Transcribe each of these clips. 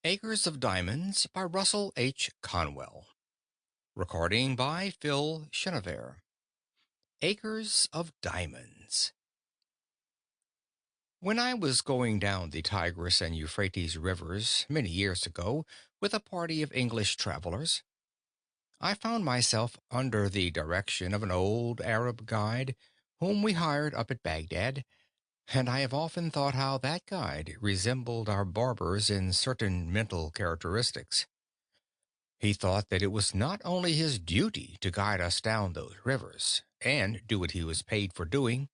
Acres of Diamonds by Russell H. Conwell. Recording by Phil Chenevert. Acres of Diamonds. When I was going down the Tigris and Euphrates rivers many years ago with a party of English travelers, I found myself under the direction of an old Arab guide whom we hired up at Baghdad, and I have often thought how that guide resembled our barbers in certain mental characteristics. He thought that it was not only his duty to guide us down those rivers and do what he was paid for doing,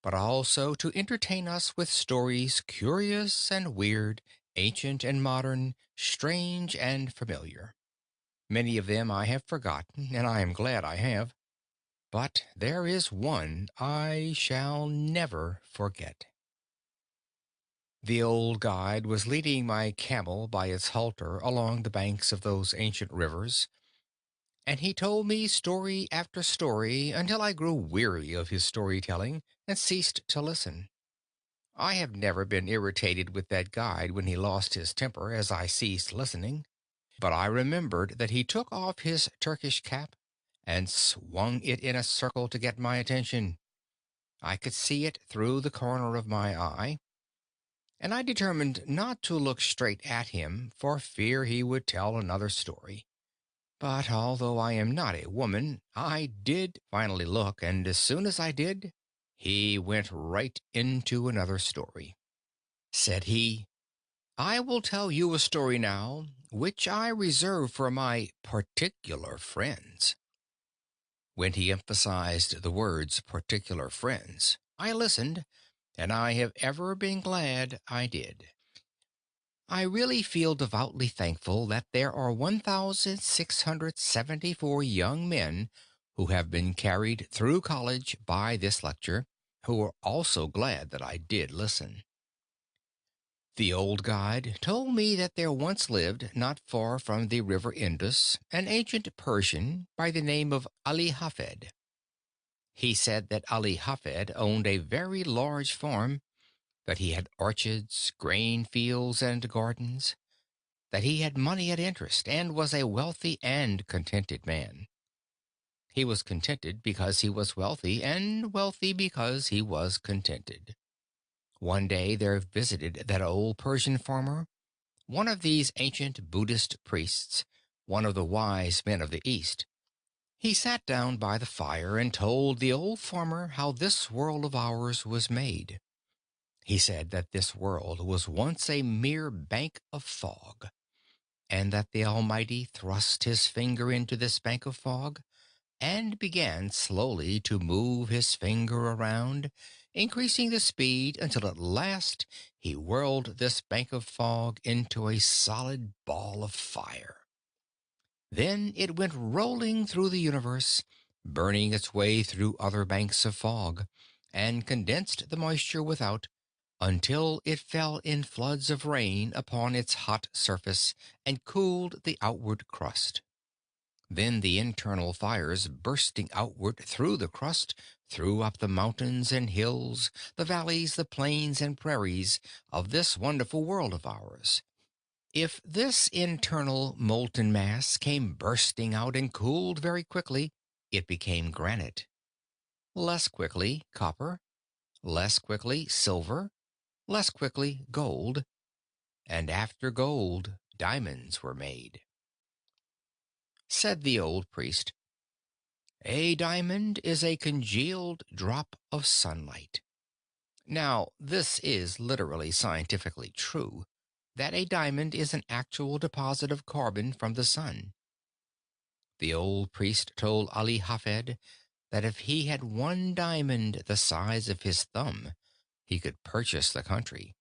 but also to entertain us with stories curious and weird, ancient and modern, strange and familiar. Many of them I have forgotten, and I am glad I have, but there is one I shall never forget. The old guide was leading my camel by its halter along the banks of those ancient rivers, and he told me story after story until I grew weary of his storytelling and ceased to listen. I have never been irritated with that guide when he lost his temper as I ceased listening, but I remembered that he took off his Turkish cap and swung it in a circle to get my attention. I could see it through the corner of my eye, and I determined not to look straight at him for fear he would tell another story. But although I am not a woman, I did finally look, and as soon as I did, he went right into another story. Said he, "I will tell you a story now, which I reserve for my particular friends." When he emphasized the words particular friends, I listened, and I have ever been glad I did. I really feel devoutly thankful that there are 1,674 young men who have been carried through college by this lecture, who are also glad that I did listen. The old guide told me that there once lived, not far from the river Indus, an ancient Persian by the name of Ali Hafed. He said that Ali Hafed owned a very large farm, that he had orchards, grain fields, and gardens, that he had money at interest and was a wealthy and contented man. He was contented because he was wealthy, and wealthy because he was contented. One day there visited that old Persian farmer one of these ancient Buddhist priests, one of the wise men of the East. He sat down by the fire and told the old farmer how this world of ours was made. He said that this world was once a mere bank of fog, and that the Almighty thrust his finger into this bank of fog and began slowly to move his finger around, increasing the speed until at last he whirled this bank of fog into a solid ball of fire. Then it went rolling through the universe, burning its way through other banks of fog, and condensed the moisture without until it fell in floods of rain upon its hot surface and cooled the outward crust. Then the internal fires bursting outward through the crust threw up the mountains and hills, the valleys, the plains and prairies of this wonderful world of ours. If this internal molten mass came bursting out and cooled very quickly, it became granite. Less quickly, copper. Less quickly, silver. Less quickly, gold. And after gold, diamonds were made. Said the old priest, "A diamond is a congealed drop of sunlight." Now, this is literally scientifically true, that a diamond is an actual deposit of carbon from the sun. The old priest told Ali Hafed that if he had one diamond the size of his thumb, he could purchase the country.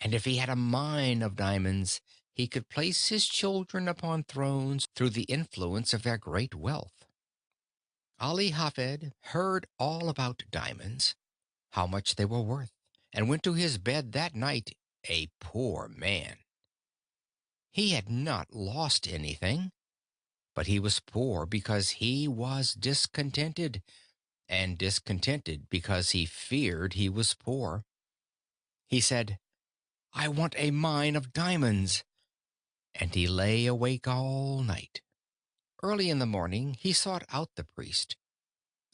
And if he had a mine of diamonds, he could place his children upon thrones through the influence of their great wealth. Ali Hafed heard all about diamonds, how much they were worth, and went to his bed that night a poor man. He had not lost anything, but he was poor because he was discontented, and discontented because he feared he was poor. He said, "I want a mine of diamonds." and he lay awake all night. Early in the morning he sought out the priest.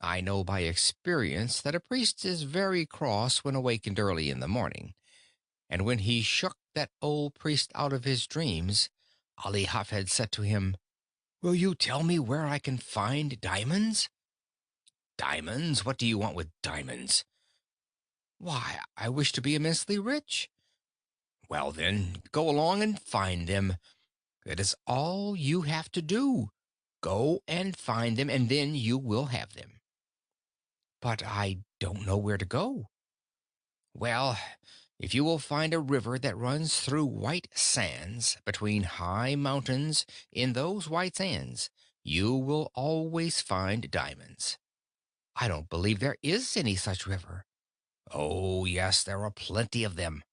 I know by experience that a priest is very cross when awakened early in the morning, and when he shook that old priest out of his dreams, Ali Hafed said to him, "Will you tell me where I can find diamonds?" "Diamonds? What do you want with diamonds?" "Why, I wish to be immensely rich." "Well, then, go along and find them. That is all you have to do. Go and find them, and then you will have them." "But I don't know where to go." "Well, if you will find a river that runs through white sands between high mountains, in those white sands you will always find diamonds." "I don't believe there is any such river." "Oh, yes, there are plenty of them.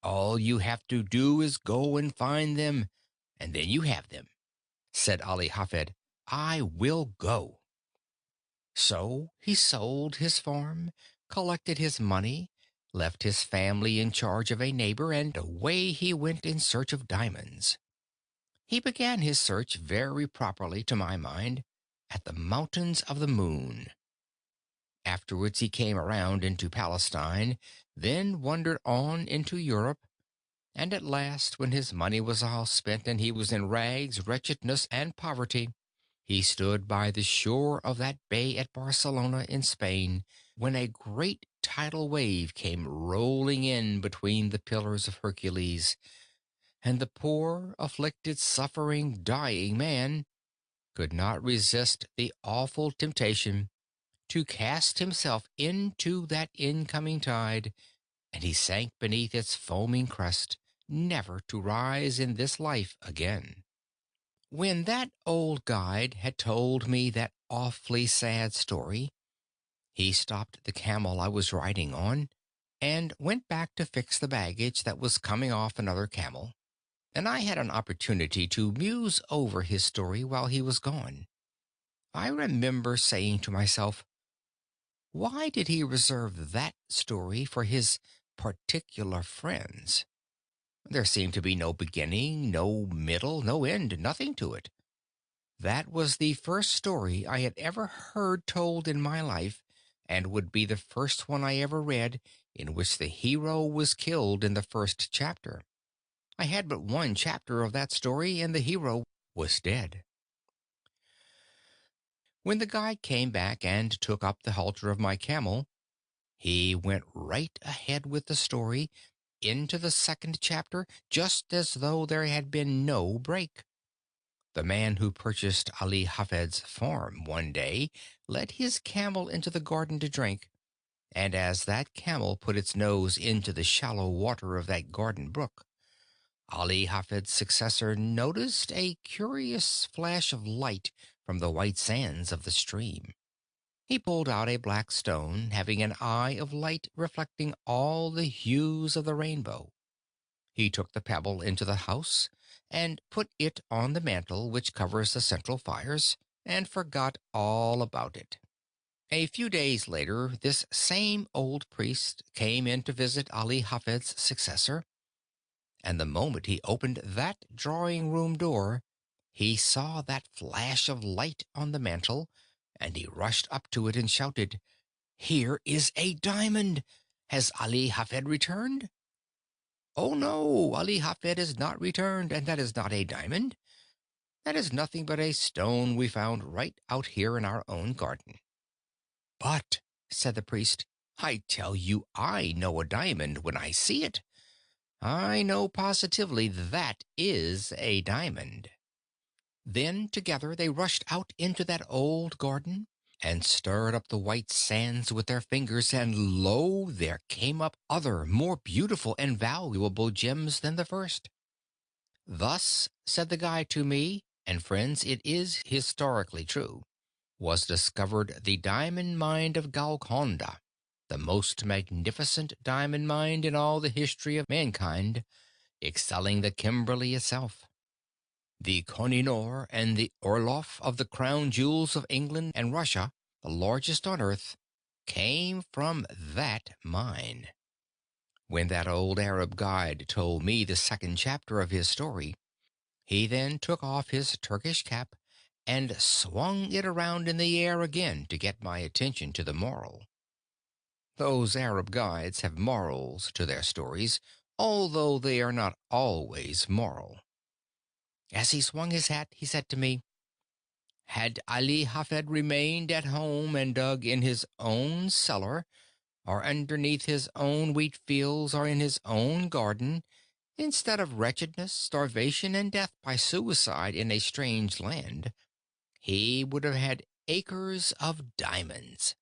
All you have to do is go and find them, and then you have them," said Ali Hafed. "I will go." So he sold his farm, collected his money, left his family in charge of a neighbor, and away he went in search of diamonds. He began his search very properly, to my mind, at the Mountains of the Moon. Afterwards he came around into Palestine, then wandered on into Europe, and at last, when his money was all spent and he was in rags, wretchedness, and poverty, he stood by the shore of that bay at Barcelona in Spain, when a great tidal wave came rolling in between the pillars of Hercules, and the poor, afflicted, suffering, dying man could not resist the awful temptation to cast himself into that incoming tide, and he sank beneath its foaming crest, never to rise in this life again. When that old guide had told me that awfully sad story, he stopped the camel I was riding on, and went back to fix the baggage that was coming off another camel, and I had an opportunity to muse over his story while he was gone. I remember saying to myself, why did he reserve that story for his particular friends? There seemed to be no beginning, no middle, no end, nothing to it. That was the first story I had ever heard told in my life, and would be the first one I ever read in which the hero was killed in the first chapter. I had but one chapter of that story, and the hero was dead. When the guide came back and took up the halter of my camel, he went right ahead with the story into the second chapter, just as though there had been no break. The man who purchased Ali Hafed's farm one day led his camel into the garden to drink, and as that camel put its nose into the shallow water of that garden brook, Ali Hafed's successor noticed a curious flash of light from the white sands of the stream. He pulled out a black stone having an eye of light reflecting all the hues of the rainbow. He took the pebble into the house and put it on the mantel which covers the central fires, and forgot all about it. A few days later, this same old priest came in to visit Ali Hafed's successor, and the moment he opened that drawing-room door, he saw that flash of light on the mantel, and he rushed up to it and shouted, "Here is a diamond! Has Ali Hafed returned?" "Oh, no, Ali Hafed is not returned, and that is not a diamond. That is nothing but a stone we found right out here in our own garden." "But," said the priest, "I tell you I know a diamond when I see it. I know positively that is a diamond." Then together they rushed out into that old garden, and stirred up the white sands with their fingers, and lo, there came up other, more beautiful and valuable gems than the first. "Thus," said the guide to me, and friends, it is historically true, "was discovered the diamond mine of Golconda, the most magnificent diamond mine in all the history of mankind, excelling the Kimberley itself. The Koh-i-Noor and the Orloff of the crown jewels of England and Russia, the largest on earth, came from that mine." When that old Arab guide told me the second chapter of his story, He then took off his Turkish cap and swung it around in the air again to get my attention to the moral. Those Arab guides have morals to their stories, although they are not always moral. As he swung his hat, he said to me, "Had Ali Hafed remained at home and dug in his own cellar, or underneath his own wheat fields, or in his own garden, instead of wretchedness, starvation, and death by suicide in a strange land, he would have had acres of diamonds.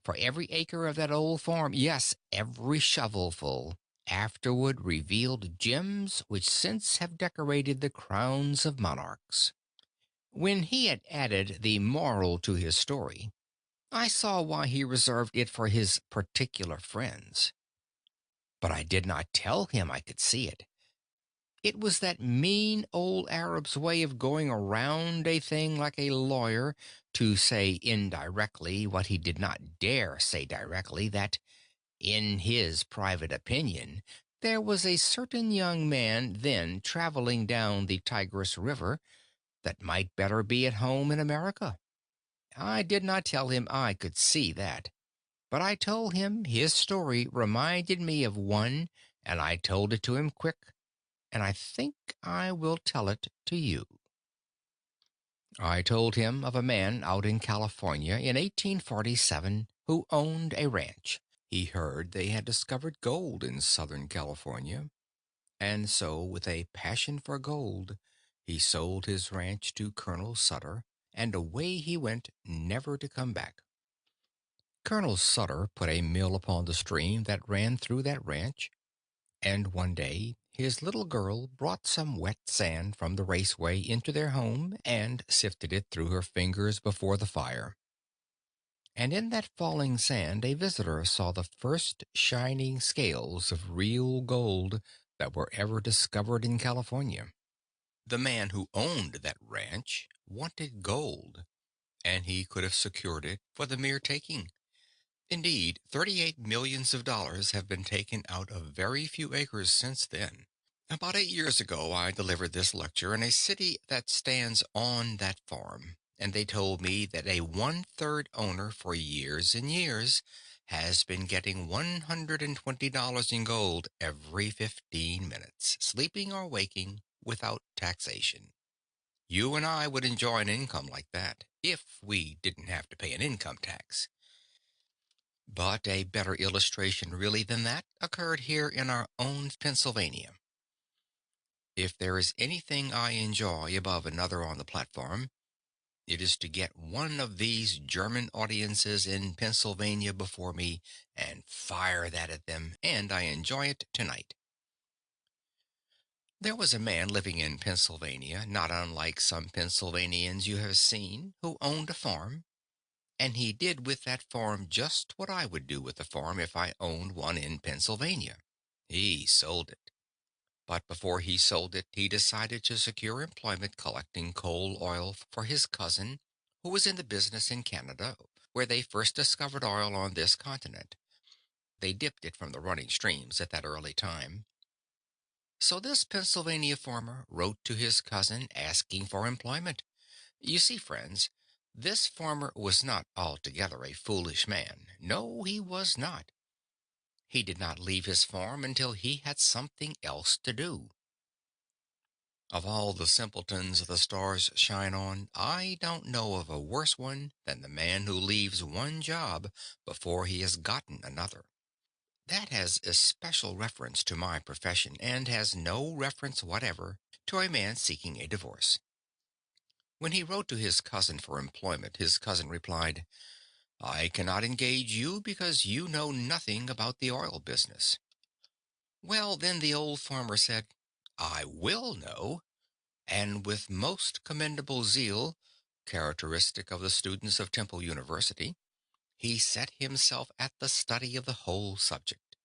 For every acre of that old farm, yes, every shovelful, afterward revealed gems which since have decorated the crowns of monarchs." When he had added the moral to his story, I saw why he reserved it for his particular friends. But I did not tell him I could see it. It was that mean old Arab's way of going around a thing like a lawyer to say indirectly what he did not dare say directly, that, in his private opinion, there was a certain young man then traveling down the Tigris River that might better be at home in America. I did not tell him I could see that, but I told him his story reminded me of one, and I told it to him quick, and I think I will tell it to you. I told him of a man out in California in 1847 who owned a ranch. He heard they had discovered gold in Southern California, and so, with a passion for gold, he sold his ranch to Colonel Sutter, and away he went, never to come back. Colonel Sutter put a mill upon the stream that ran through that ranch, and one day his little girl brought some wet sand from the raceway into their home and sifted it through her fingers before the fire. And in that falling sand a visitor saw the first shining scales of real gold that were ever discovered in California. The man who owned that ranch wanted gold, and he could have secured it for the mere taking. Indeed, 38 millions of dollars have been taken out of very few acres since then. About 8 years ago, I delivered this lecture in a city that stands on that farm, and they told me that a one-third owner for years and years has been getting $120 in gold every 15 minutes, sleeping or waking, without taxation. You and I would enjoy an income like that if we didn't have to pay an income tax. But a better illustration really than that occurred here in our own Pennsylvania. If there is anything I enjoy above another on the platform, it is to get one of these German audiences in Pennsylvania before me and fire that at them, and I enjoy it tonight. There was a man living in Pennsylvania, not unlike some Pennsylvanians you have seen, who owned a farm, and he did with that farm just what I would do with a farm if I owned one in Pennsylvania. He sold it. But before he sold it, he decided to secure employment collecting coal oil for his cousin, who was in the business in Canada, where they first discovered oil on this continent. They dipped it from the running streams at that early time. So this Pennsylvania farmer wrote to his cousin asking for employment. You see, friends, this farmer was not altogether a foolish man. No, he was not. He did not leave his farm until he had something else to do. Of all the simpletons the stars shine on, I don't know of a worse one than the man who leaves one job before he has gotten another. That has especial reference to my profession and has no reference whatever to a man seeking a divorce. When he wrote to his cousin for employment, his cousin replied, "I cannot engage you because you know nothing about the oil business." Well, then the old farmer said, "I will know," and with most commendable zeal, characteristic of the students of Temple University, he set himself at the study of the whole subject.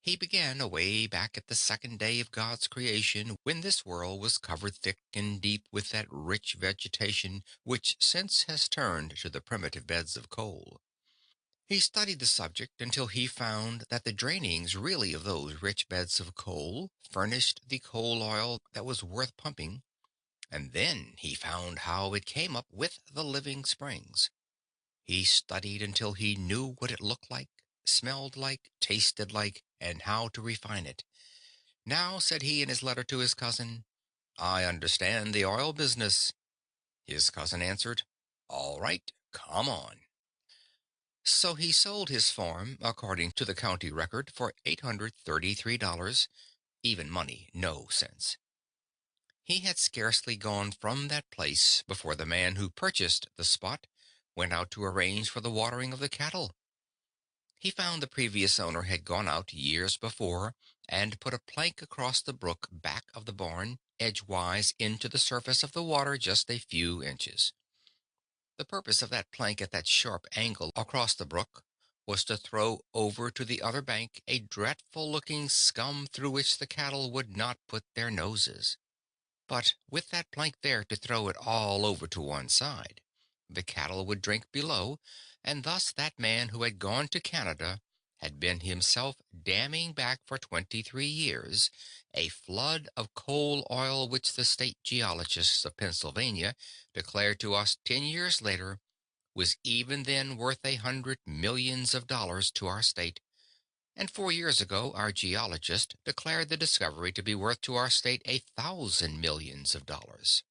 He began away back at the second day of God's creation, when this world was covered thick and deep with that rich vegetation which since has turned to the primitive beds of coal. He studied the subject until he found that the drainings really of those rich beds of coal furnished the coal oil that was worth pumping, and then he found how it came up with the living springs. He studied until he knew what it looked like, smelled like, tasted like, and how to refine it. Now, said he in his letter to his cousin, I understand the oil business. His cousin answered, All right, come on. So he sold his farm, according to the county record, for $833, even money, no sense. He had scarcely gone from that place before the man who purchased the spot went out to arrange for the watering of the cattle. He found the previous owner had gone out years before and put a plank across the brook back of the barn, edgewise into the surface of the water just a few inches. The purpose of that plank at that sharp angle across the brook was to throw over to the other bank a dreadful looking scum through which the cattle would not put their noses. But with that plank there to throw it all over to one side, the cattle would drink below, and thus that man who had gone to Canada had been himself damming back for 23 years a flood of coal oil which the state geologists of Pennsylvania declared to us 10 years later was even then worth 100 millions of dollars to our state, and 4 years ago, our geologist declared the discovery to be worth to our state 1,000 millions of dollars.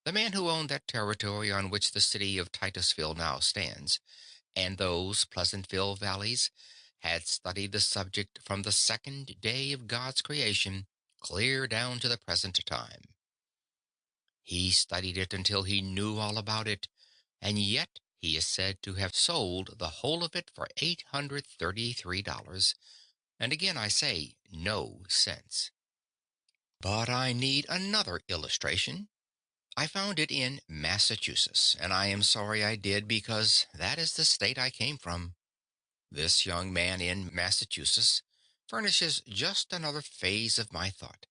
The man who owned that territory on which the city of Titusville now stands, and those Pleasantville valleys, had studied the subject from the second day of God's creation clear down to the present time. He studied it until he knew all about it, and yet he is said to have sold the whole of it for $833, and again I say, no sense. But I need another illustration. I found it in Massachusetts, and I am sorry I did because that is the state I came from. This young man in Massachusetts furnishes just another phase of my thought.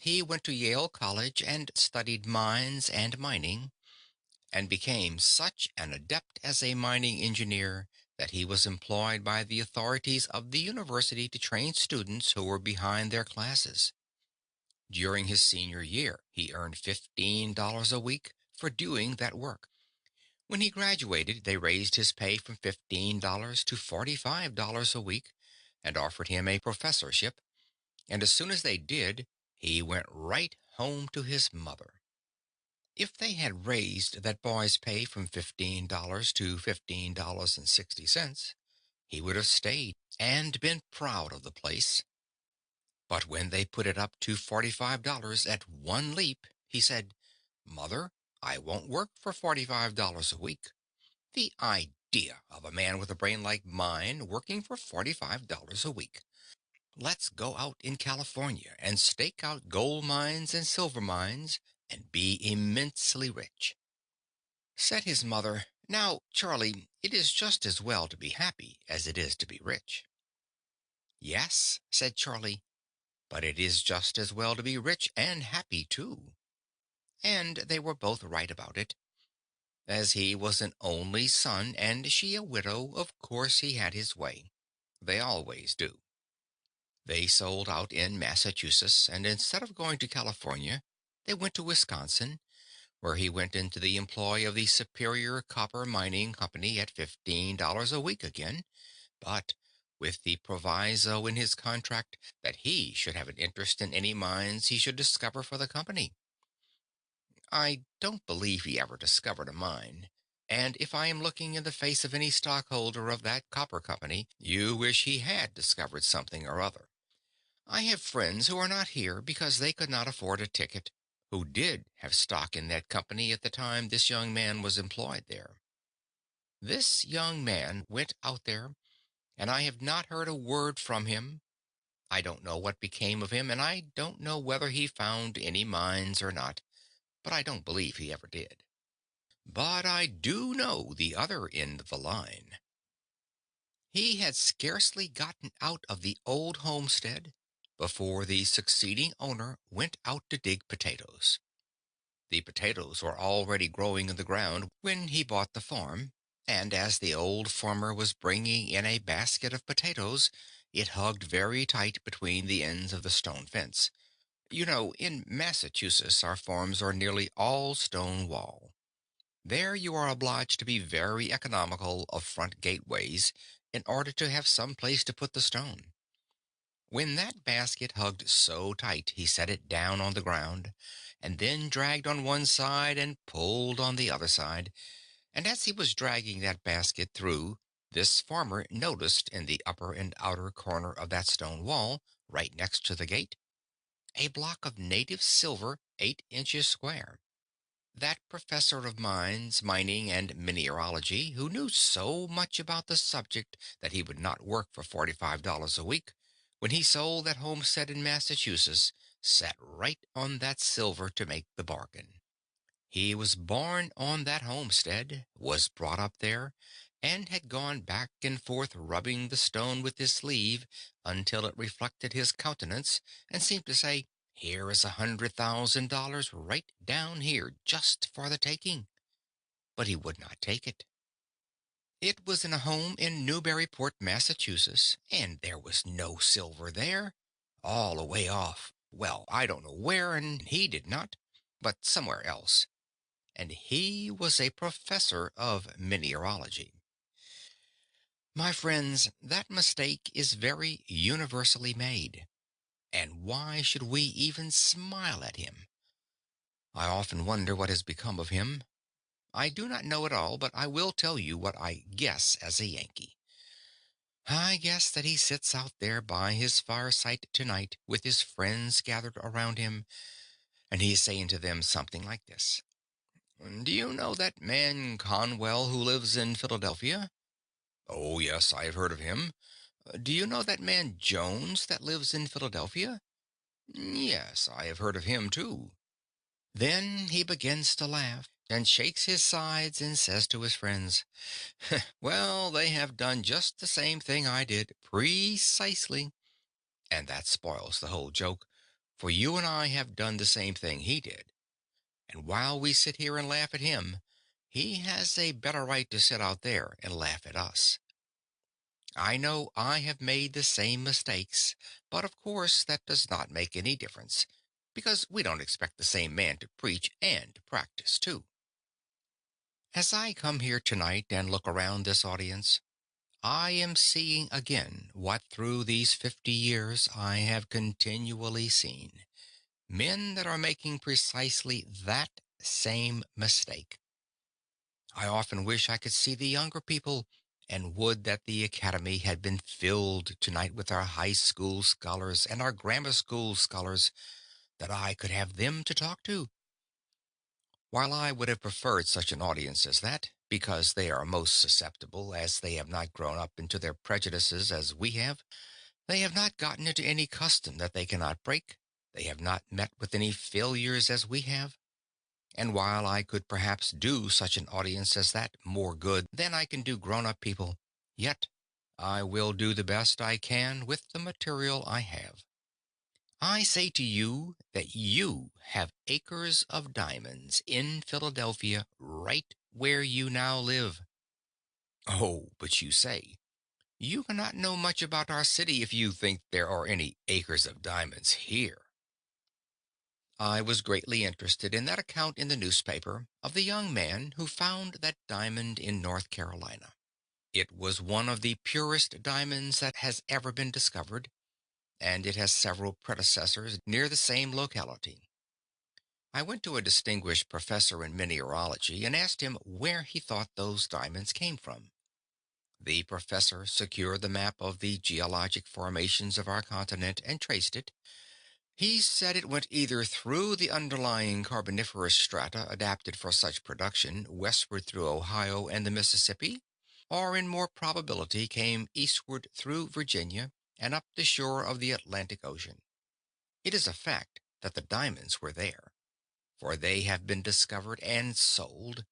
He went to Yale College and studied mines and mining, and became such an adept as a mining engineer that he was employed by the authorities of the university to train students who were behind their classes. During his senior year, he earned $15 a week for doing that work. When he graduated, they raised his pay from $15 to $45 a week and offered him a professorship, and as soon as they did, he went right home to his mother. If they had raised that boy's pay from $15 to $15.60, he would have stayed and been proud of the place. But when they put it up to $45 at one leap, he said, Mother, I won't work for $45 a week. The idea of a man with a brain like mine working for $45 a week. Let's go out in California and stake out gold mines and silver mines and be immensely rich. Said his mother, Now, Charlie, it is just as well to be happy as it is to be rich. Yes, said Charlie, but it is just as well to be rich and happy too. And they were both right about it. As he was an only son and she a widow, of course he had his way. They always do. They sold out in Massachusetts, and instead of going to California, they went to Wisconsin, where he went into the employ of the Superior Copper Mining Company at $15 a week again, but with the proviso in his contract that he should have an interest in any mines he should discover for the company. I don't believe he ever discovered a mine, and if I am looking in the face of any stockholder of that copper company, you wish he had discovered something or other. I have friends who are not here because they could not afford a ticket, who did have stock in that company at the time this young man was employed there. This young man went out there, and I have not heard a word from him. I don't know what became of him, and I don't know whether he found any mines or not, but I don't believe he ever did. But I do know the other end of the line. He had scarcely gotten out of the old homestead before the succeeding owner went out to dig potatoes. The potatoes were already growing in the ground when he bought the farm, And as the old farmer was bringing in a basket of potatoes, it hugged very tight between the ends of the stone fence. You know, in Massachusetts, our farms are nearly all stone wall. There you are obliged to be very economical of front gateways in order to have some place to put the stone. When that basket hugged so tight, he set it down on the ground, and then dragged on one side and pulled on the other side. And as he was dragging that basket through, this farmer noticed in the upper and outer corner of that stone wall, right next to the gate, a block of native silver 8 inches square. That professor of mines, mining, and mineralogy, who knew so much about the subject that he would not work for $45 a week, when he sold that homestead in Massachusetts, sat right on that silver to make the bargain. He was born on that homestead, was brought up there, and had gone back and forth rubbing the stone with his sleeve until it reflected his countenance and seemed to say, "Here is $100,000 right down here just for the taking." But he would not take it. It was in a home in Newburyport, Massachusetts, and there was no silver there. All away off. Well, I don't know where, and he did not, but somewhere else. And he was a professor of mineralogy. My friends, that mistake is very universally made. And why should we even smile at him? I often wonder what has become of him. I do not know it all, but I will tell you what I guess as a Yankee. I guess that he sits out there by his fireside tonight with his friends gathered around him, and he is saying to them something like this. "Do you know that man Conwell who lives in Philadelphia?" "Oh, yes, I have heard of him." "Do you know that man Jones that lives in Philadelphia?" "Yes, I have heard of him too." Then he begins to laugh and shakes his sides and says to his friends, "Well, they have done just the same thing I did, precisely." And that spoils the whole joke, for you and I have done the same thing he did. And while we sit here and laugh at him, he has a better right to sit out there and laugh at us. I know I have made the same mistakes, but of course that does not make any difference, because we don't expect the same man to preach and to practice too. As I come here tonight and look around this audience, I am seeing again what through these 50 years I have continually seen. Men that are making precisely that same mistake. I often wish I could see the younger people, and would that the academy had been filled tonight with our high school scholars and our grammar school scholars, that I could have them to talk to. While I would have preferred such an audience as that, because they are most susceptible, as they have not grown up into their prejudices as we have, they have not gotten into any custom that they cannot break, they have not met with any failures as we have. And while I could perhaps do such an audience as that more good than I can do grown up people, yet I will do the best I can with the material I have. I say to you that you have acres of diamonds in Philadelphia right where you now live. Oh, but you say, you cannot know much about our city if you think there are any acres of diamonds here. I was greatly interested in that account in the newspaper of the young man who found that diamond in North Carolina. It was one of the purest diamonds that has ever been discovered, and it has several predecessors near the same locality. I went to a distinguished professor in mineralogy and asked him where he thought those diamonds came from. The professor secured the map of the geologic formations of our continent and traced it. He said it went either through the underlying carboniferous strata adapted for such production westward through Ohio and the Mississippi, or in more probability came eastward through Virginia and up the shore of the Atlantic Ocean. It is a fact that the diamonds were there, for they have been discovered and sold,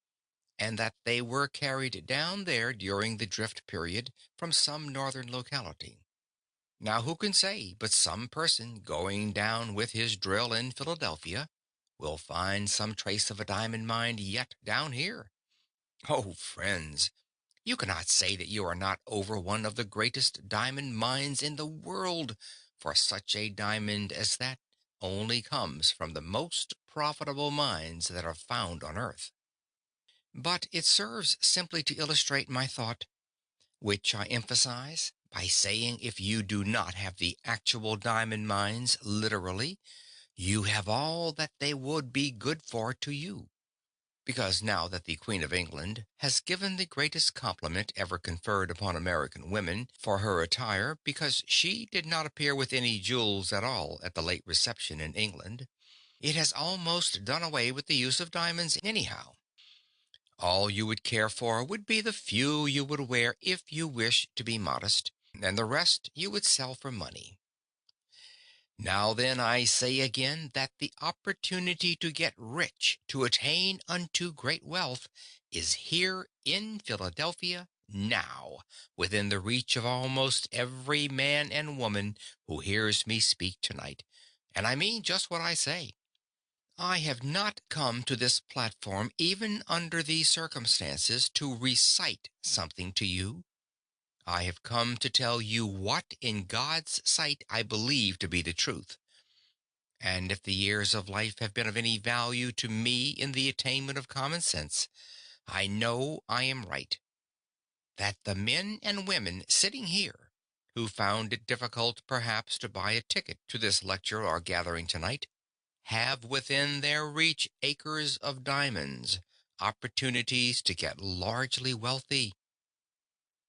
and that they were carried down there during the drift period from some northern locality. Now, who can say but some person going down with his drill in Philadelphia will find some trace of a diamond mine yet down here? Oh, friends, You cannot say that you are not over one of the greatest diamond mines in the world, for such a diamond as that only comes from the most profitable mines that are found on earth. But it serves simply to illustrate my thought, which I emphasize by saying if you do not have the actual diamond mines literally, you have all that they would be good for to you. Because now that the Queen of England has given the greatest compliment ever conferred upon American women for her attire, because she did not appear with any jewels at all at the late reception in England, it has almost done away with the use of diamonds anyhow. All you would care for would be the few you would wear if you wish to be modest, and the rest you would sell for money. Now then, I say again that the opportunity to get rich, to attain unto great wealth, is here in Philadelphia now, within the reach of almost every man and woman who hears me speak tonight. And I mean just what I say. I have not come to this platform, even under these circumstances, to recite something to you. I have come to tell you what, in God's sight, I believe to be the truth. And if the years of life have been of any value to me in the attainment of common sense, I know I am right. That the men and women sitting here, who found it difficult perhaps to buy a ticket to this lecture or gathering tonight, have within their reach acres of diamonds, opportunities to get largely wealthy.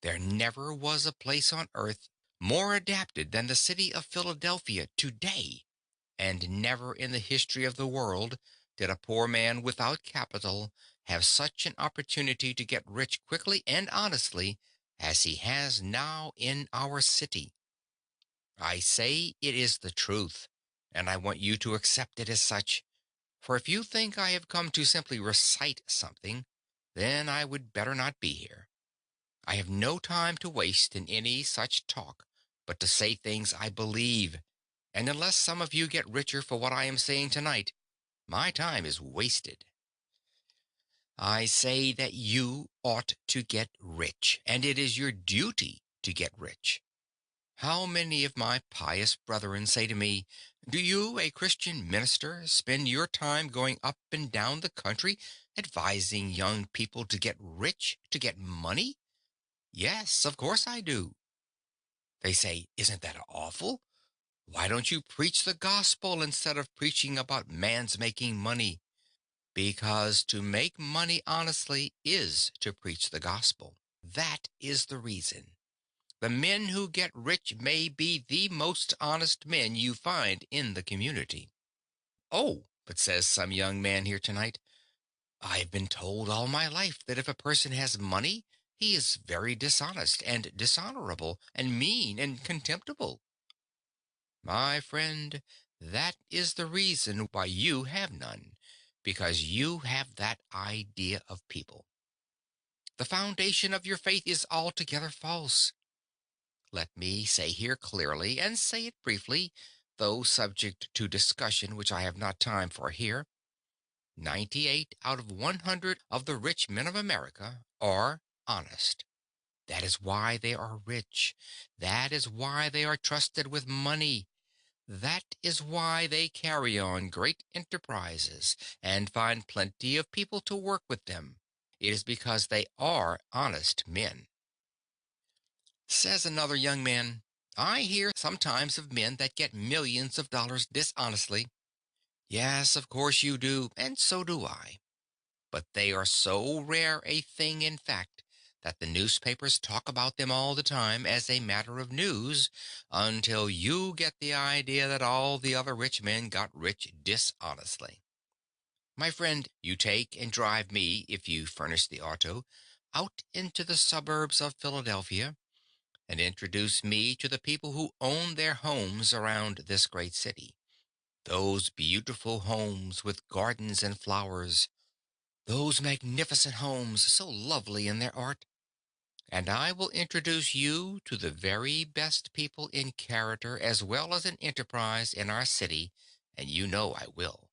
There never was a place on earth more adapted than the city of Philadelphia today, and never in the history of the world did a poor man without capital have such an opportunity to get rich quickly and honestly as he has now in our city. I say it is the truth, and I want you to accept it as such. For if you think I have come to simply recite something, then I would better not be here. I have no time to waste in any such talk, but to say things I believe. And unless some of you get richer for what I am saying tonight, my time is wasted. I say that you ought to get rich, and it is your duty to get rich. How many of my pious brethren say to me, "Do you, a Christian minister, spend your time going up and down the country advising young people to get rich, to get money?" Yes, of course I do. They say, "Isn't that awful? Why don't you preach the gospel instead of preaching about man's making money?" Because to make money honestly is to preach the gospel. That is the reason. The men who get rich may be the most honest men you find in the community. Oh, but says some young man here tonight, "I've been told all my life that if a person has money, he is very dishonest and dishonorable and mean and contemptible." My friend, that is the reason why you have none, because you have that idea of people. The foundation of your faith is altogether false. Let me say here clearly, and say it briefly, though subject to discussion, which I have not time for here. 98 out of 100 of the rich men of America are honest. That is why they are rich. That is why they are trusted with money. That is why they carry on great enterprises and find plenty of people to work with them. It is because they are honest men. Says another young man, "I hear sometimes of men that get millions of dollars dishonestly." Yes, of course you do, and so do I. But they are so rare a thing in fact that the newspapers talk about them all the time as a matter of news until you get the idea that all the other rich men got rich dishonestly. My friend, you take and drive me, if you furnish the auto, out into the suburbs of Philadelphia and introduce me to the people who own their homes around this great city. Those beautiful homes with gardens and flowers, those magnificent homes, so lovely in their art. And I will introduce you to the very best people in character as well as in enterprise in our city, and you know I will.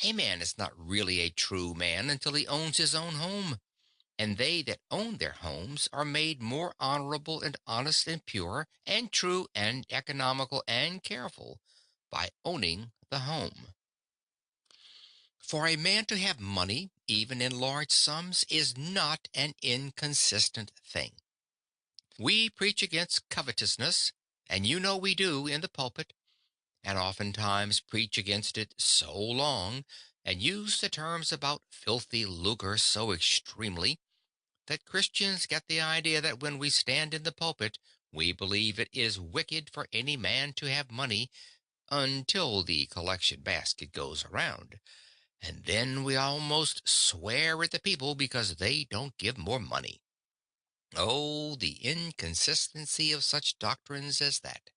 A man is not really a true man until he owns his own home. And they that own their homes are made more honorable and honest and pure and true and economical and careful by owning the home. For a man to have money, even in large sums, is not an inconsistent thing. We preach against covetousness, and you know we do in the pulpit, and oftentimes preach against it so long, and use the terms about filthy lucre so extremely, that Christians get the idea that when we stand in the pulpit, we believe it is wicked for any man to have money until the collection basket goes around. And then we almost swear at the people because they don't give more money. Oh, the inconsistency of such doctrines as that.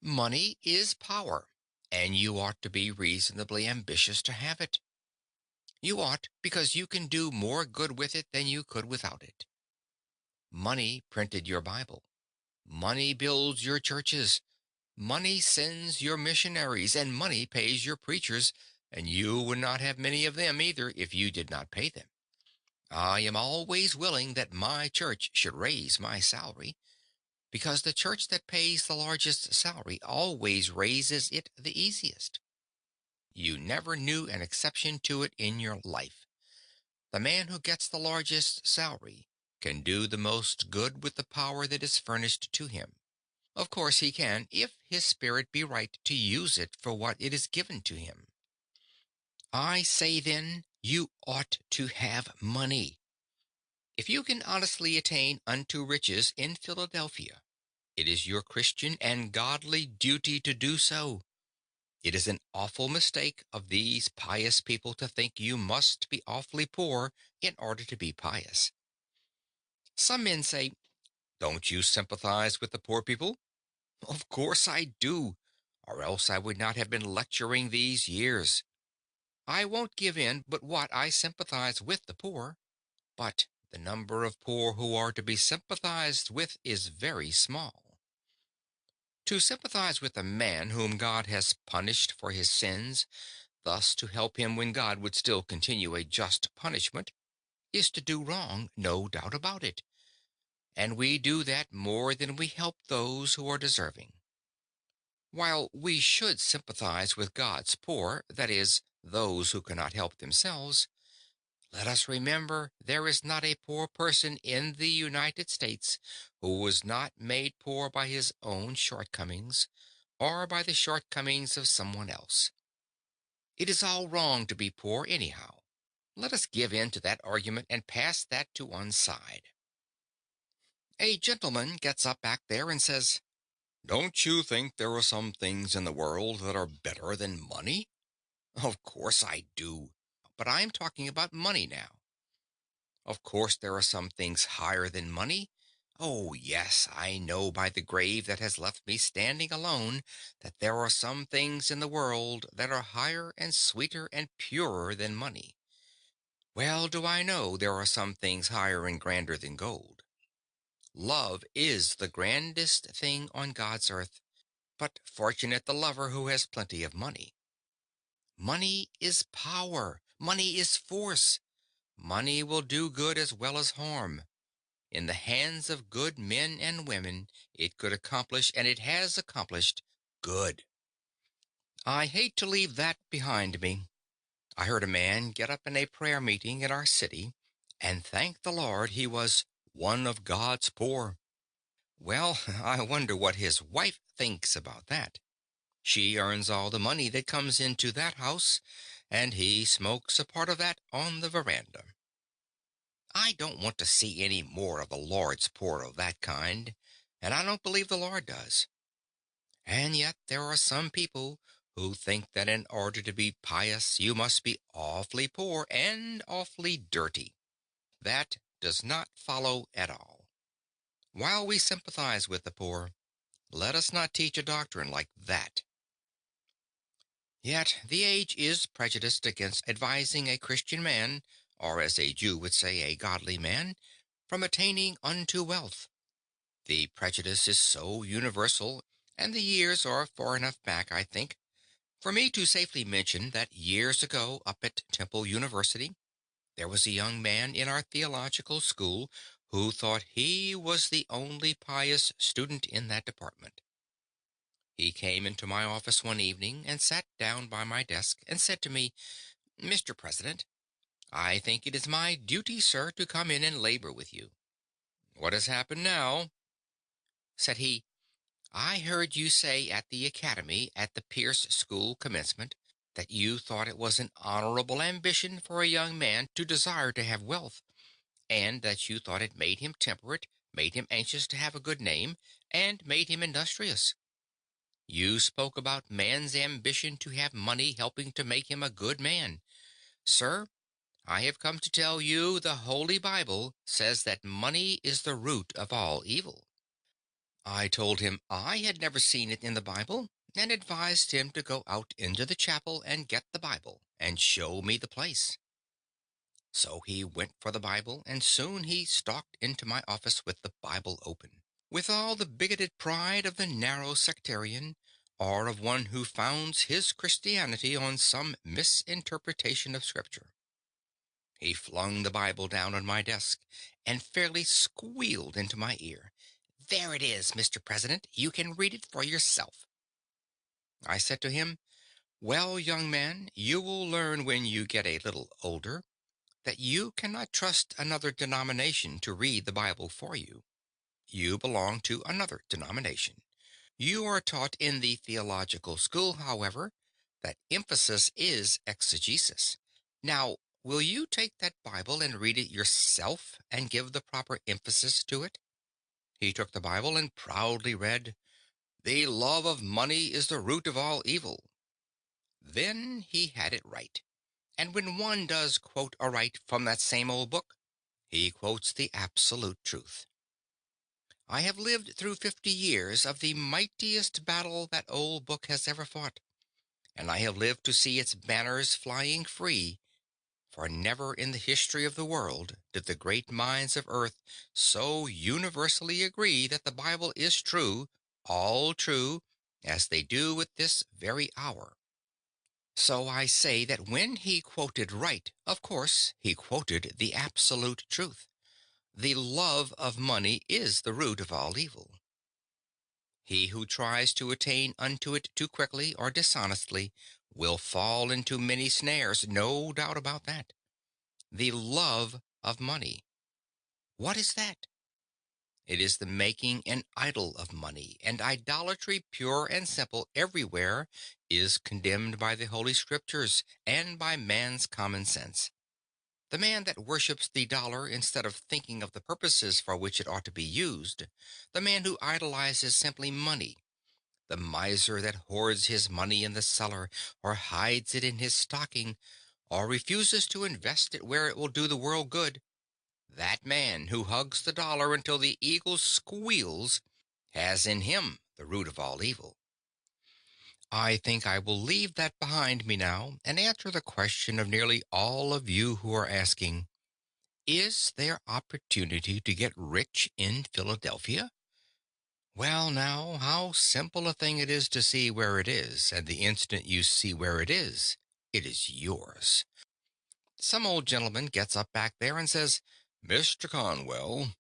Money is power, and you ought to be reasonably ambitious to have it. You ought, because you can do more good with it than you could without it. Money printed your Bible. Money builds your churches. Money sends your missionaries, and money pays your preachers, and you would not have many of them either if you did not pay them. I am always willing that my church should raise my salary, because the church that pays the largest salary always raises it the easiest. You never knew an exception to it in your life. The man who gets the largest salary can do the most good with the power that is furnished to him. Of course he can, if his spirit be right to use it for what it is given to him. I say then, you ought to have money. If you can honestly attain unto riches in Philadelphia, it is your Christian and godly duty to do so. It is an awful mistake of these pious people to think you must be awfully poor in order to be pious. Some men say, "Don't you sympathize with the poor people?" Of course I do, or else I would not have been lecturing these years. I won't give in but what I sympathize with the poor, but the number of poor who are to be sympathized with is very small. To sympathize with a man whom God has punished for his sins, thus to help him when God would still continue a just punishment, is to do wrong, no doubt about it. And we do that more than we help those who are deserving. While we should sympathize with God's poor, that is, those who cannot help themselves, let us remember there is not a poor person in the United States who was not made poor by his own shortcomings or by the shortcomings of someone else. It is all wrong to be poor anyhow. Let us give in to that argument and pass that to one side. A gentleman gets up back there and says, "Don't you think there are some things in the world that are better than money?" Of course I do. But I'm talking about money now. Of course there are some things higher than money. Oh, yes, I know by the grave that has left me standing alone that there are some things in the world that are higher and sweeter and purer than money. Well do I know there are some things higher and grander than gold. Love is the grandest thing on God's earth, but fortunate the lover who has plenty of money. Money is power. Money is force. Money will do good as well as harm. In the hands of good men and women, it could accomplish, and it has accomplished, good. I hate to leave that behind me. I heard a man get up in a prayer meeting in our city and thank the Lord he was one of God's poor. Well, I wonder what his wife thinks about that. She earns all the money that comes into that house, and he smokes a part of that on the veranda. I don't want to see any more of the Lord's poor of that kind, and I don't believe the Lord does. And yet there are some people who think that in order to be pious you must be awfully poor and awfully dirty. That does not follow at all. While we sympathize with the poor, let us not teach a doctrine like that. Yet the age is prejudiced against advising a Christian man, or as a Jew would say, a godly man, from attaining unto wealth. The prejudice is so universal, and the years are far enough back, I think, for me to safely mention that years ago up at Temple University, There was a young man in our theological school who thought he was the only pious student in that department. He came into my office one evening and sat down by my desk and said to me, "Mr. President, I think it is my duty, sir, to come in and labor with you." "What has happened now?" said he. "I heard you say at the academy at the Pierce School commencement that you thought it was an honorable ambition for a young man to desire to have wealth, and that you thought it made him temperate, made him anxious to have a good name, and made him industrious. You spoke about man's ambition to have money helping to make him a good man. Sir, I have come to tell you the Holy Bible says that money is the root of all evil." I told him I had never seen it in the Bible, and advised him to go out into the chapel and get the Bible and show me the place. So he went for the Bible, and soon he stalked into my office with the Bible open, with all the bigoted pride of the narrow sectarian, or of one who founds his Christianity on some misinterpretation of Scripture. He flung the Bible down on my desk and fairly squealed into my ear. "There it is, Mr. President. You can read it for yourself." I said to him, "Well, young man, you will learn when you get a little older that you cannot trust another denomination to read the Bible for you. You belong to another denomination. You are taught in the theological school, however, that emphasis is exegesis. Now, will you take that Bible and read it yourself and give the proper emphasis to it?" He took the Bible and proudly read, "The love of money is the root of all evil." Then he had it right. And when one does quote aright from that same old book, he quotes the absolute truth. I have lived through 50 years of the mightiest battle that old book has ever fought, and I have lived to see its banners flying free, for never in the history of the world did the great minds of earth so universally agree that the Bible is true, all true, as they do at this very hour. So I say that when he quoted right, of course, he quoted the absolute truth. The love of money is the root of all evil. He who tries to attain unto it too quickly or dishonestly will fall into many snares, no doubt about that. The love of money. What is that? It is the making an idol of money, and idolatry, pure and simple, everywhere, is condemned by the Holy Scriptures and by man's common sense. The man that worships the dollar instead of thinking of the purposes for which it ought to be used, the man who idolizes simply money, the miser that hoards his money in the cellar, or hides it in his stocking, or refuses to invest it where it will do the world good, that man who hugs the dollar until the eagle squeals has in him the root of all evil. I think I will leave that behind me now and answer the question of nearly all of you who are asking, is there opportunity to get rich in Philadelphia? Well, now, how simple a thing it is to see where it is, and the instant you see where it is yours. Some old gentleman gets up back there and says, "Mr. Conwell,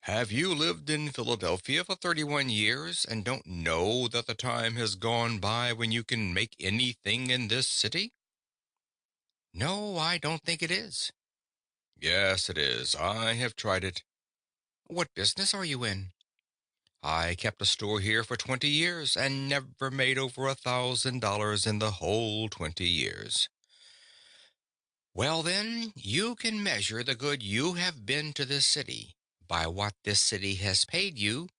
have you lived in Philadelphia for 31 years and don't know that the time has gone by when you can make anything in this city?" "No, I don't think it is." "Yes, it is. I have tried it." "What business are you in?" "I kept a store here for 20 years and never made over $1,000 in the whole 20 years." "Well, then, you can measure the good you have been to this city by what this city has paid you,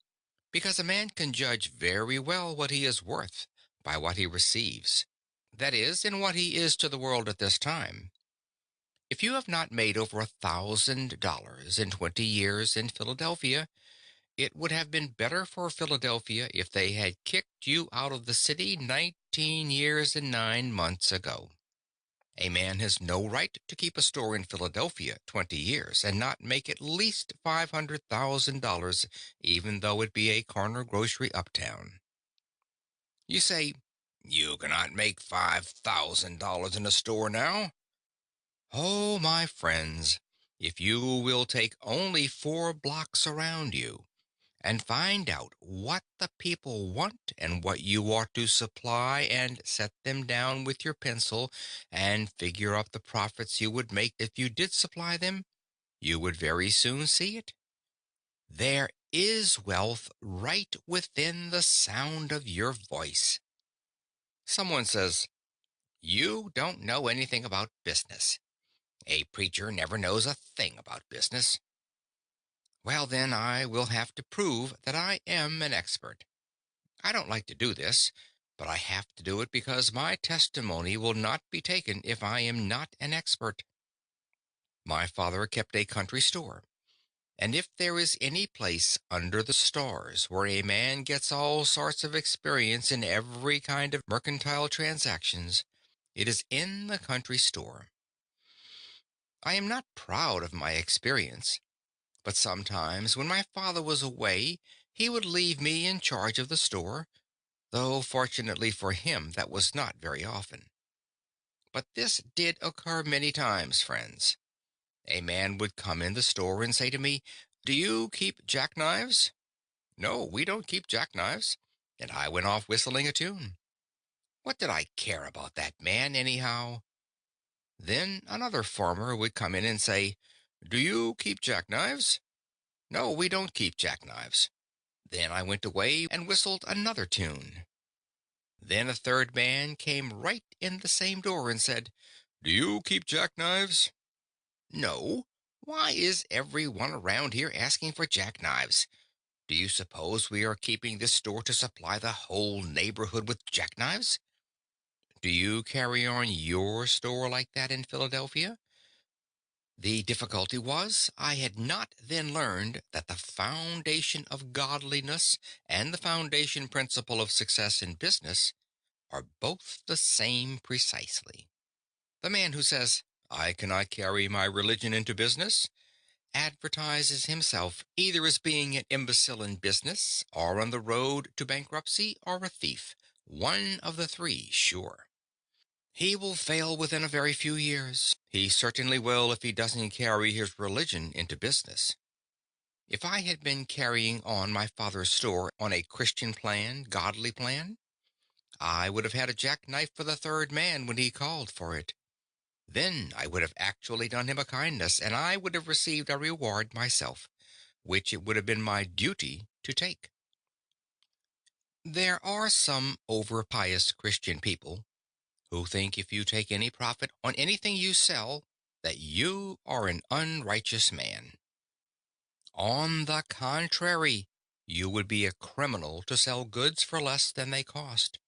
because a man can judge very well what he is worth by what he receives. That is, in what he is to the world at this time. If you have not made over $1,000 in 20 years in Philadelphia, it would have been better for Philadelphia if they had kicked you out of the city 19 years and 9 months ago. A man has no right to keep a store in Philadelphia 20 years and not make at least $500,000, even though it be a corner grocery uptown. You say, "You cannot make $5,000 in a store now." Oh, my friends, if you will take only 4 blocks around you and find out what the people want and what you ought to supply and set them down with your pencil and figure up the profits you would make if you did supply them, you would very soon see it. There is wealth right within the sound of your voice. Someone says, "You don't know anything about business. A preacher never knows a thing about business." Well, then I will have to prove that I am an expert. I don't like to do this, but I have to do it because my testimony will not be taken if I am not an expert. My father kept a country store, and if there is any place under the stars where a man gets all sorts of experience in every kind of mercantile transactions, it is in the country store. I am not proud of my experience, but sometimes when my father was away, he would leave me in charge of the store, though fortunately for him that was not very often. But this did occur many times, friends. A man would come in the store and say to me, "Do you keep jackknives?" "No, we don't keep jackknives." And I went off whistling a tune. What did I care about that man, anyhow? Then another farmer would come in and say, "Do you keep jackknives?" "No, we don't keep jackknives." Then I went away and whistled another tune. Then a third man came right in the same door and said, "Do you keep jackknives?" "No. Why is every one around here asking for jackknives? Do you suppose we are keeping this store to supply the whole neighborhood with jackknives?" Do you carry on your store like that in Philadelphia? The difficulty was, I had not then learned that the foundation of godliness and the foundation principle of success in business are both the same precisely. The man who says, "I cannot carry my religion into business," advertises himself either as being an imbecile in business, or on the road to bankruptcy, or a thief. One of the three, sure. He will fail within a very few years. He certainly will if he doesn't carry his religion into business. If I had been carrying on my father's store on a Christian plan, godly plan, I would have had a jackknife for the third man when he called for it. Then I would have actually done him a kindness, and I would have received a reward myself, which it would have been my duty to take. There are some over pious Christian people who think if you take any profit on anything you sell, that you are an unrighteous man. On the contrary, you would be a criminal to sell goods for less than they cost.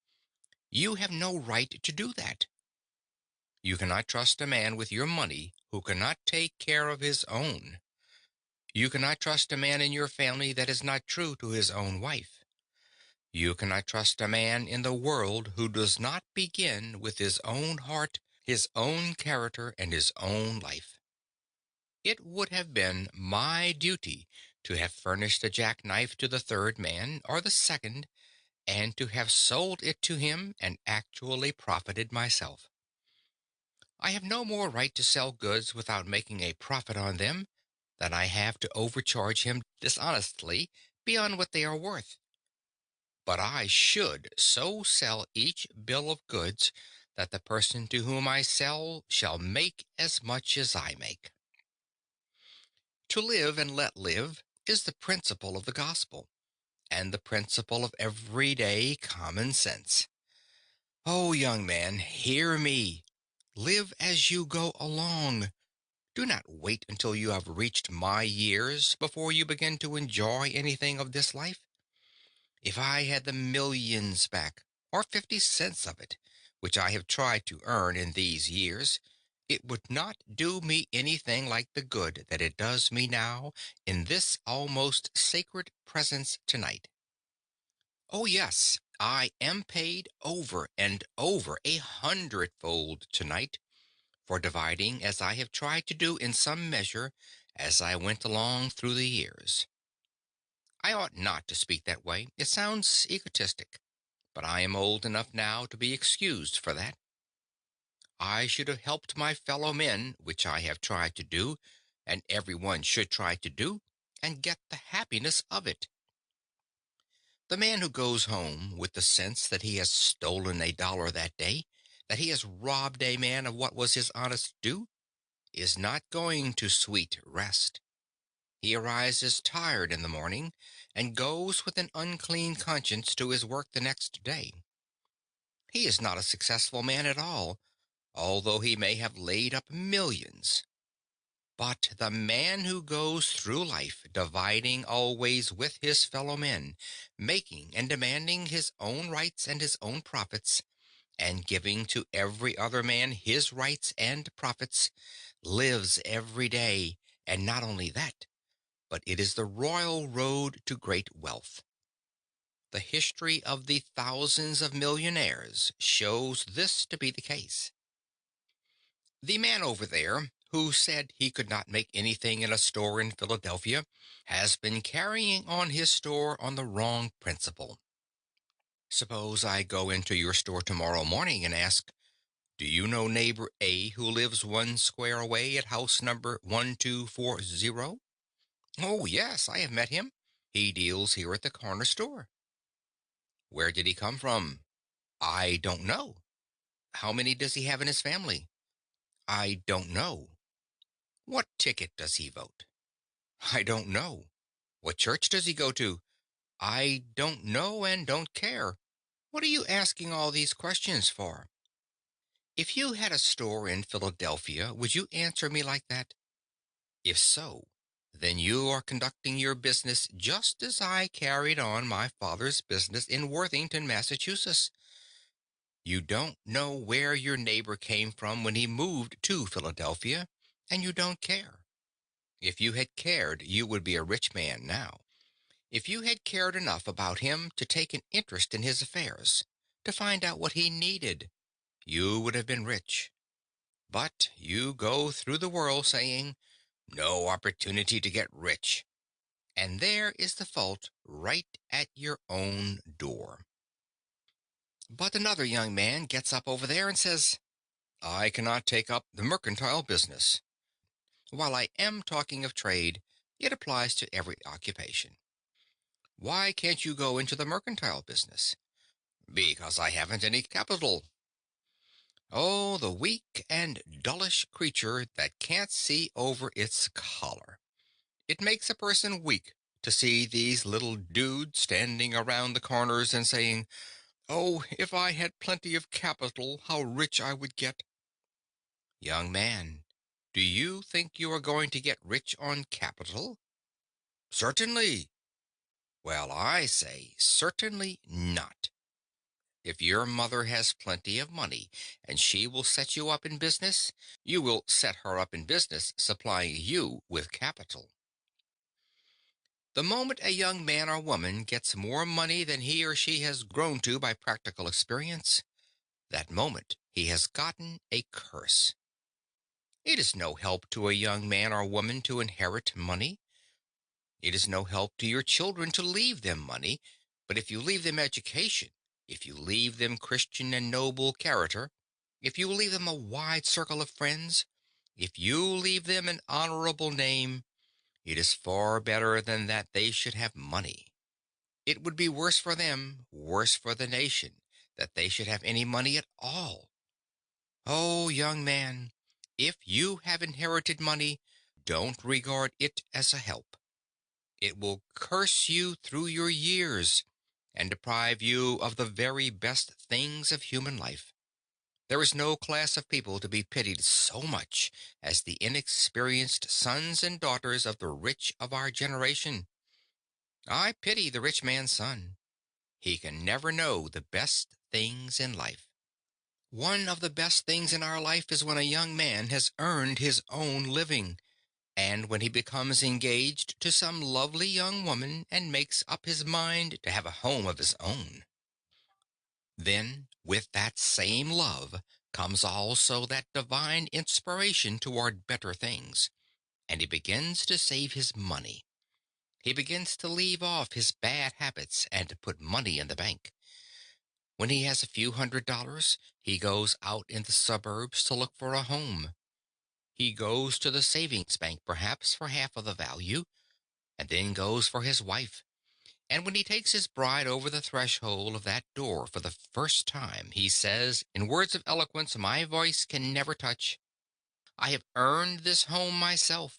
You have no right to do that. You cannot trust a man with your money who cannot take care of his own. You cannot trust a man in your family that is not true to his own wife. You cannot trust a man in the world who does not begin with his own heart, his own character, and his own life. It would have been my duty to have furnished a jackknife to the third man, or the second, and to have sold it to him and actually profited myself. I have no more right to sell goods without making a profit on them than I have to overcharge him dishonestly beyond what they are worth. But I should so sell each bill of goods that the person to whom I sell shall make as much as I make. To live and let live is the principle of the gospel, and the principle of everyday common sense. Oh, young man, hear me. Live as you go along. Do not wait until you have reached my years before you begin to enjoy anything of this life. If I had the millions back, or 50 cents of it, which I have tried to earn in these years, it would not do me anything like the good that it does me now in this almost sacred presence tonight. Oh, yes, I am paid over and over 100-fold tonight for dividing as I have tried to do in some measure as I went along through the years. I ought not to speak that way. It sounds egotistic, but I am old enough now to be excused for that. I should have helped my fellow men, which I have tried to do, and everyone should try to do, and get the happiness of it. The man who goes home with the sense that he has stolen $1 that day, that he has robbed a man of what was his honest due, is not going to sweet rest. He arises tired in the morning, and goes with an unclean conscience to his work the next day. He is not a successful man at all, although he may have laid up millions. But the man who goes through life dividing always with his fellow men, making and demanding his own rights and his own profits, and giving to every other man his rights and profits, lives every day, and not only that, but it is the royal road to great wealth. The history of the thousands of millionaires shows this to be the case. The man over there, who said he could not make anything in a store in Philadelphia, has been carrying on his store on the wrong principle. Suppose I go into your store tomorrow morning and ask, "Do you know neighbor A who lives 1 square away at house number 1240?" "Oh, yes, I have met him. He deals here at the corner store." "Where did he come from?" "I don't know." "How many does he have in his family?" "I don't know." "What ticket does he vote?" "I don't know." "What church does he go to?" "I don't know and don't care. What are you asking all these questions for?" If you had a store in Philadelphia, would you answer me like that? If so, then you are conducting your business just as I carried on my father's business in Worthington, Massachusetts. You don't know where your neighbor came from when he moved to Philadelphia, and you don't care. If you had cared, you would be a rich man now. If you had cared enough about him to take an interest in his affairs, to find out what he needed, you would have been rich. But you go through the world saying, "No opportunity to get rich." And there is the fault right at your own door. But another young man gets up over there and says, "I cannot take up the mercantile business." While I am talking of trade, it applies to every occupation. "Why can't you go into the mercantile business?" "Because I haven't any capital." Oh, the weak and dullish creature that can't see over its collar. It makes a person weak to see these little dudes standing around the corners and saying, "Oh, if I had plenty of capital, how rich I would get." Young man, do you think you are going to get rich on capital? Certainly. Well, I say certainly not. If your mother has plenty of money and she will set you up in business, you will set her up in business supplying you with capital. The moment a young man or woman gets more money than he or she has grown to by practical experience, that moment he has gotten a curse. It is no help to a young man or woman to inherit money. It is no help to your children to leave them money, but if you leave them education, if you leave them Christian and noble character, if you leave them a wide circle of friends, if you leave them an honorable name, it is far better than that they should have money. It would be worse for them, worse for the nation, that they should have any money at all. Oh, young man, if you have inherited money, don't regard it as a help. It will curse you through your years and deprive you of the very best things of human life. There is no class of people to be pitied so much as the inexperienced sons and daughters of the rich of our generation. I pity the rich man's son. He can never know the best things in life. One of the best things in our life is when a young man has earned his own living, and when he becomes engaged to some lovely young woman and makes up his mind to have a home of his own. Then, with that same love, comes also that divine inspiration toward better things, and he begins to save his money. He begins to leave off his bad habits and to put money in the bank. When he has a few $100s, he goes out in the suburbs to look for a home. He goes to the savings bank, perhaps for half of the value, and then goes for his wife. And when he takes his bride over the threshold of that door for the first time, he says, in words of eloquence my voice can never touch, I have earned this home myself.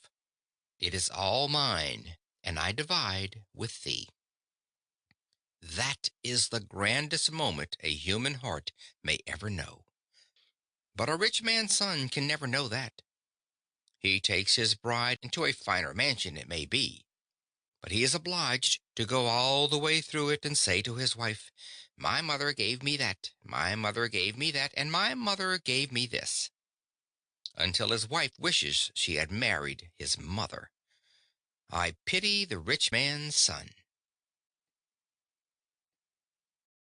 It is all mine, and I divide with thee. That is the grandest moment a human heart may ever know. But a rich man's son can never know that. He takes his bride into a finer mansion, it may be, but he is obliged to go all the way through it and say to his wife, my mother gave me that, my mother gave me that, and my mother gave me this, until his wife wishes she had married his mother. I pity the rich man's son.